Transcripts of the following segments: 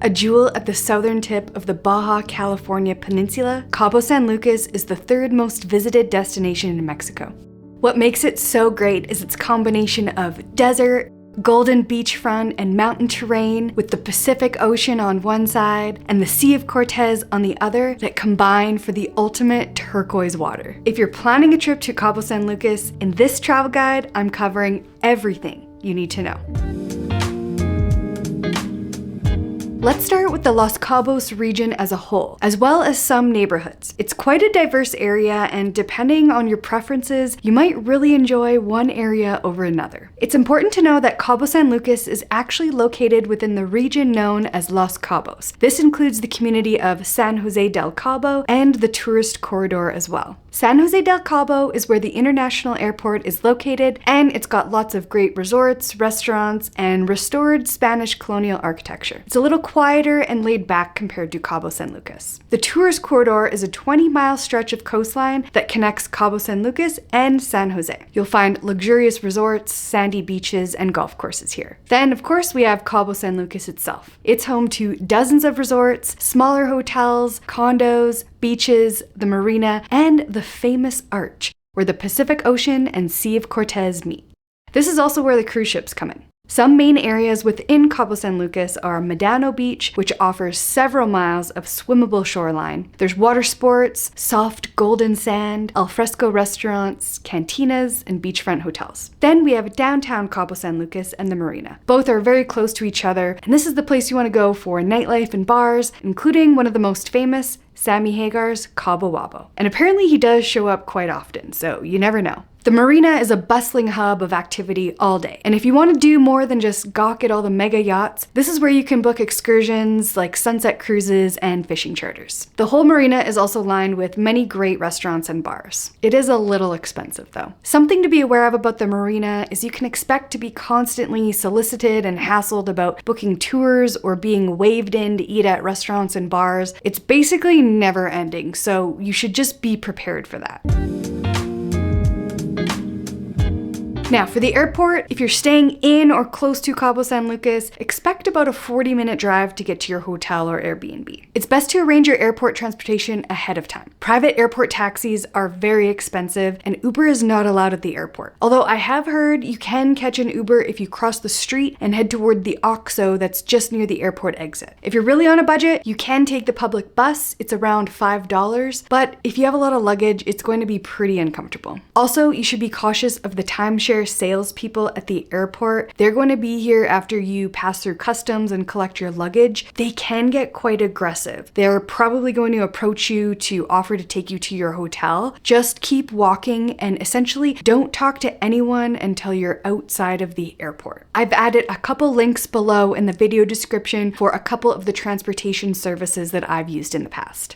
A jewel at the southern tip of the Baja California Peninsula, Cabo San Lucas is the third most visited destination in Mexico. What makes it so great is its combination of desert, golden beachfront and mountain terrain with the Pacific Ocean on one side and the Sea of Cortez on the other that combine for the ultimate turquoise water. If you're planning a trip to Cabo San Lucas, in this travel guide, I'm covering everything you need to know. Let's start with the Los Cabos region as a whole, as well as some neighborhoods. It's quite a diverse area, and depending on your preferences, you might really enjoy one area over another. It's important to know that Cabo San Lucas is actually located within the region known as Los Cabos. This includes the community of San Jose del Cabo and the tourist corridor as well. San Jose del Cabo is where the international airport is located, and it's got lots of great resorts, restaurants, and restored Spanish colonial architecture. It's a little quieter and laid back compared to Cabo San Lucas. The tourist corridor is a 20-mile stretch of coastline that connects Cabo San Lucas and San Jose. You'll find luxurious resorts, sandy beaches, and golf courses here. Then, of course, we have Cabo San Lucas itself. It's home to dozens of resorts, smaller hotels, condos, beaches, the marina, and the famous arch, where the Pacific Ocean and Sea of Cortez meet. This is also where the cruise ships come in. Some main areas within Cabo San Lucas are Medano Beach, which offers several miles of swimmable shoreline. There's water sports, soft golden sand, al fresco restaurants, cantinas, and beachfront hotels. Then we have downtown Cabo San Lucas and the marina. Both are very close to each other, and this is the place you want to go for nightlife and bars, including one of the most famous, Sammy Hagar's Cabo Wabo. And apparently he does show up quite often, so you never know. The marina is a bustling hub of activity all day. And if you want to do more than just gawk at all the mega yachts, this is where you can book excursions like sunset cruises and fishing charters. The whole marina is also lined with many great restaurants and bars. It is a little expensive though. Something to be aware of about the marina is you can expect to be constantly solicited and hassled about booking tours or being waved in to eat at restaurants and bars. It's basically never ending, so you should just be prepared for that. Now, for the airport, if you're staying in or close to Cabo San Lucas, expect about a 40-minute drive to get to your hotel or Airbnb. It's best to arrange your airport transportation ahead of time. Private airport taxis are very expensive, and Uber is not allowed at the airport. Although I have heard you can catch an Uber if you cross the street and head toward the OXXO that's just near the airport exit. If you're really on a budget, you can take the public bus. It's around $5, but if you have a lot of luggage, it's going to be pretty uncomfortable. Also, you should be cautious of the timeshare salespeople at the airport. They're going to be here after you pass through customs and collect your luggage. They can get quite aggressive. They're probably going to approach you to offer to take you to your hotel. Just keep walking and essentially don't talk to anyone until you're outside of the airport. I've added a couple links below in the video description for a couple of the transportation services that I've used in the past.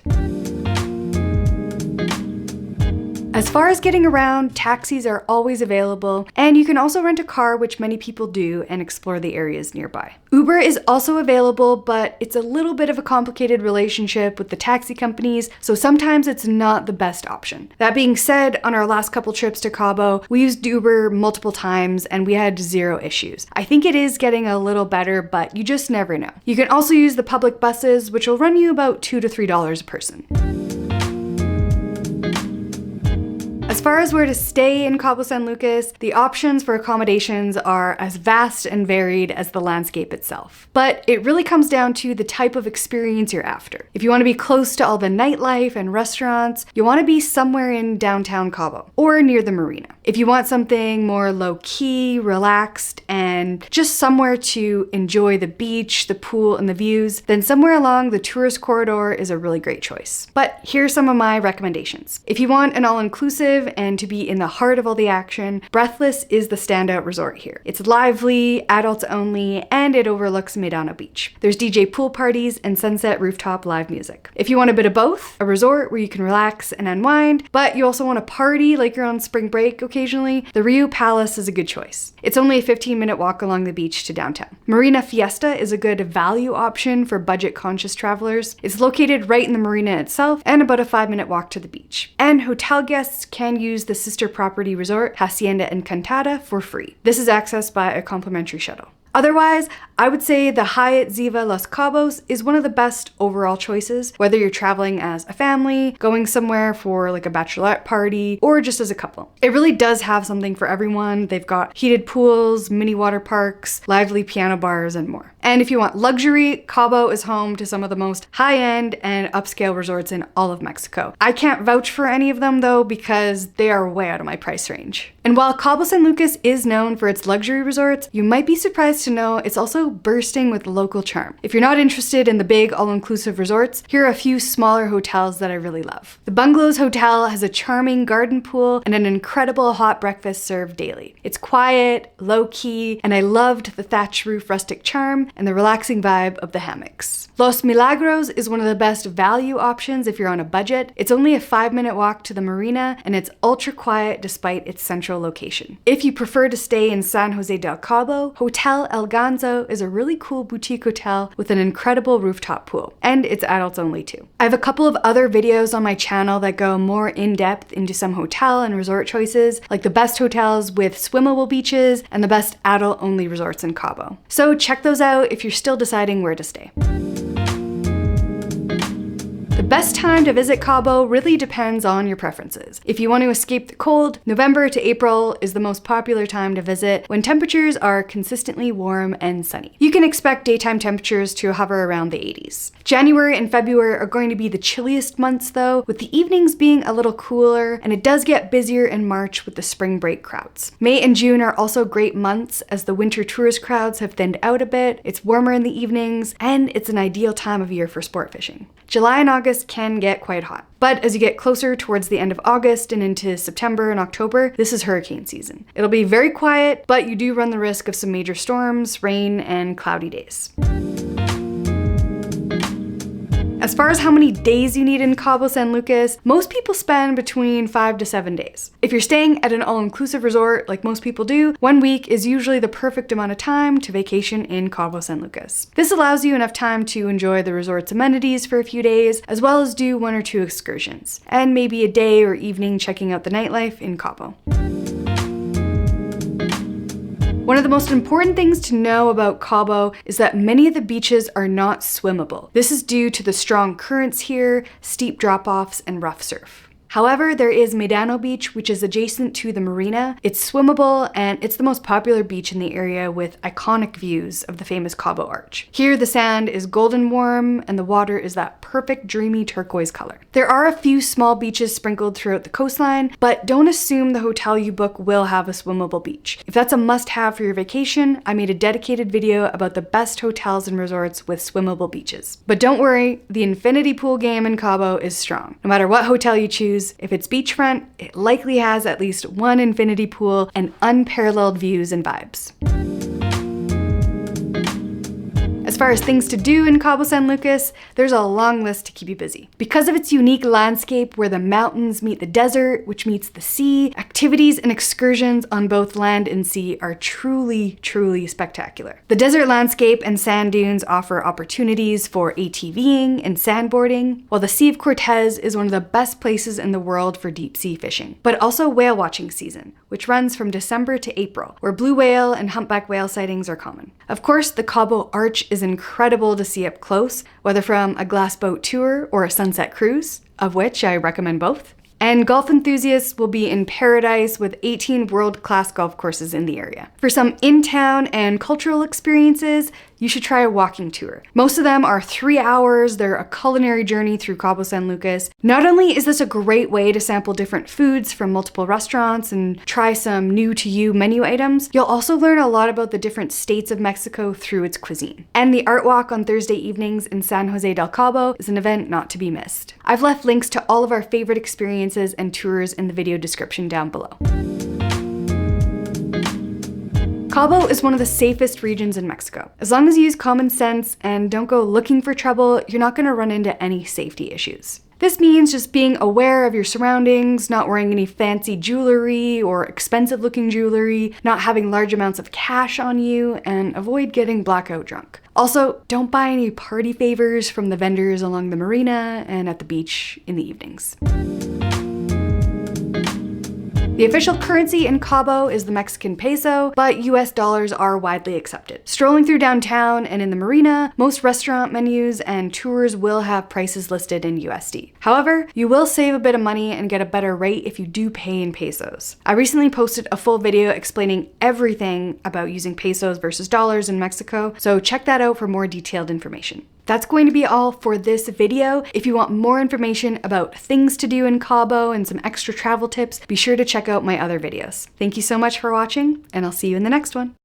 As far as getting around, taxis are always available, and you can also rent a car, which many people do, and explore the areas nearby. Uber is also available, but it's a little bit of a complicated relationship with the taxi companies, so sometimes it's not the best option. That being said, on our last couple trips to Cabo, we used Uber multiple times and we had zero issues. I think it is getting a little better, but you just never know. You can also use the public buses, which will run you about $2 to $3 a person. As far as where to stay in Cabo San Lucas, the options for accommodations are as vast and varied as the landscape itself. But it really comes down to the type of experience you're after. If you want to be close to all the nightlife and restaurants, you want to be somewhere in downtown Cabo or near the marina. If you want something more low-key, relaxed, and just somewhere to enjoy the beach, the pool, and the views, then somewhere along the tourist corridor is a really great choice. But here's some of my recommendations. If you want an all-inclusive and to be in the heart of all the action, Breathless is the standout resort here. It's lively, adults only, and it overlooks Medano Beach. There's DJ pool parties and sunset rooftop live music. If you want a bit of both, a resort where you can relax and unwind, but you also want to party like you're on spring break occasionally, the Rio Palace is a good choice. It's only a 15-minute walk along the beach to downtown. Marina Fiesta is a good value option for budget-conscious travelers. It's located right in the marina itself and about a 5-minute walk to the beach. And hotel guests can use the sister property resort, Hacienda Encantada, for free. This is accessed by a complimentary shuttle. Otherwise, I would say the Hyatt Ziva Los Cabos is one of the best overall choices, whether you're traveling as a family, going somewhere for like a bachelorette party, or just as a couple. It really does have something for everyone. They've got heated pools, mini water parks, lively piano bars, and more. And if you want luxury, Cabo is home to some of the most high-end and upscale resorts in all of Mexico. I can't vouch for any of them though, because they are way out of my price range. And while Cabo San Lucas is known for its luxury resorts, you might be surprised to know it's also bursting with local charm. If you're not interested in the big all-inclusive resorts, here are a few smaller hotels that I really love. The Bungalows Hotel has a charming garden pool and an incredible hot breakfast served daily. It's quiet, low-key, and I loved the thatch roof rustic charm and the relaxing vibe of the hammocks. Los Milagros is one of the best value options if you're on a budget. It's only a 5-minute walk to the marina, and it's ultra quiet despite its central location. If you prefer to stay in San Jose del Cabo, Hotel El Ganzo is a really cool boutique hotel with an incredible rooftop pool, and it's adults only too. I have a couple of other videos on my channel that go more in depth into some hotel and resort choices, like the best hotels with swimmable beaches and the best adult only resorts in Cabo. So check those out if you're still deciding where to stay. The best time to visit Cabo really depends on your preferences. If you want to escape the cold, November to April is the most popular time to visit when temperatures are consistently warm and sunny. You can expect daytime temperatures to hover around the 80s. January and February are going to be the chilliest months though, with the evenings being a little cooler, and it does get busier in March with the spring break crowds. May and June are also great months as the winter tourist crowds have thinned out a bit, it's warmer in the evenings, and it's an ideal time of year for sport fishing. July and August can get quite hot. But as you get closer towards the end of August and into September and October, this is hurricane season. It'll be very quiet, but you do run the risk of some major storms, rain, and cloudy days. As far as how many days you need in Cabo San Lucas, most people spend between 5 to 7 days. If you're staying at an all-inclusive resort, like most people do, 1 week is usually the perfect amount of time to vacation in Cabo San Lucas. This allows you enough time to enjoy the resort's amenities for a few days, as well as do 1 or 2 excursions, and maybe a day or evening checking out the nightlife in Cabo. One of the most important things to know about Cabo is that many of the beaches are not swimmable. This is due to the strong currents here, steep drop-offs, and rough surf. However, there is Medano Beach, which is adjacent to the marina. It's swimmable, and it's the most popular beach in the area with iconic views of the famous Cabo Arch. Here, the sand is golden warm, and the water is that perfect dreamy turquoise color. There are a few small beaches sprinkled throughout the coastline, but don't assume the hotel you book will have a swimmable beach. If that's a must-have for your vacation, I made a dedicated video about the best hotels and resorts with swimmable beaches. But don't worry, the infinity pool game in Cabo is strong. No matter what hotel you choose, if it's beachfront, it likely has at least 1 infinity pool and unparalleled views and vibes. As far as things to do in Cabo San Lucas, there's a long list to keep you busy. Because of its unique landscape where the mountains meet the desert, which meets the sea, activities and excursions on both land and sea are truly, truly spectacular. The desert landscape and sand dunes offer opportunities for ATVing and sandboarding, while the Sea of Cortez is one of the best places in the world for deep sea fishing. But also whale watching season, which runs from December to April, where blue whale and humpback whale sightings are common. Of course, the Cabo Arch is incredible to see up close, whether from a glass boat tour or a sunset cruise, of which I recommend both. And golf enthusiasts will be in paradise with 18 world-class golf courses in the area. For some in-town and cultural experiences, you should try a walking tour. Most of them are 3 hours, they're a culinary journey through Cabo San Lucas. Not only is this a great way to sample different foods from multiple restaurants and try some new-to-you menu items, you'll also learn a lot about the different states of Mexico through its cuisine. And the Art Walk on Thursday evenings in San Jose del Cabo is an event not to be missed. I've left links to all of our favorite experiences and tours in the video description down below. Cabo is one of the safest regions in Mexico. As long as you use common sense and don't go looking for trouble, you're not going to run into any safety issues. This means just being aware of your surroundings, not wearing any fancy jewelry or expensive looking jewelry, not having large amounts of cash on you, and avoid getting blackout drunk. Also, don't buy any party favors from the vendors along the marina and at the beach in the evenings. The official currency in Cabo is the Mexican peso, but US dollars are widely accepted. Strolling through downtown and in the marina, most restaurant menus and tours will have prices listed in USD. However, you will save a bit of money and get a better rate if you do pay in pesos. I recently posted a full video explaining everything about using pesos versus dollars in Mexico, so check that out for more detailed information. That's going to be all for this video. If you want more information about things to do in Cabo and some extra travel tips, be sure to check out my other videos. Thank you so much for watching, and I'll see you in the next one.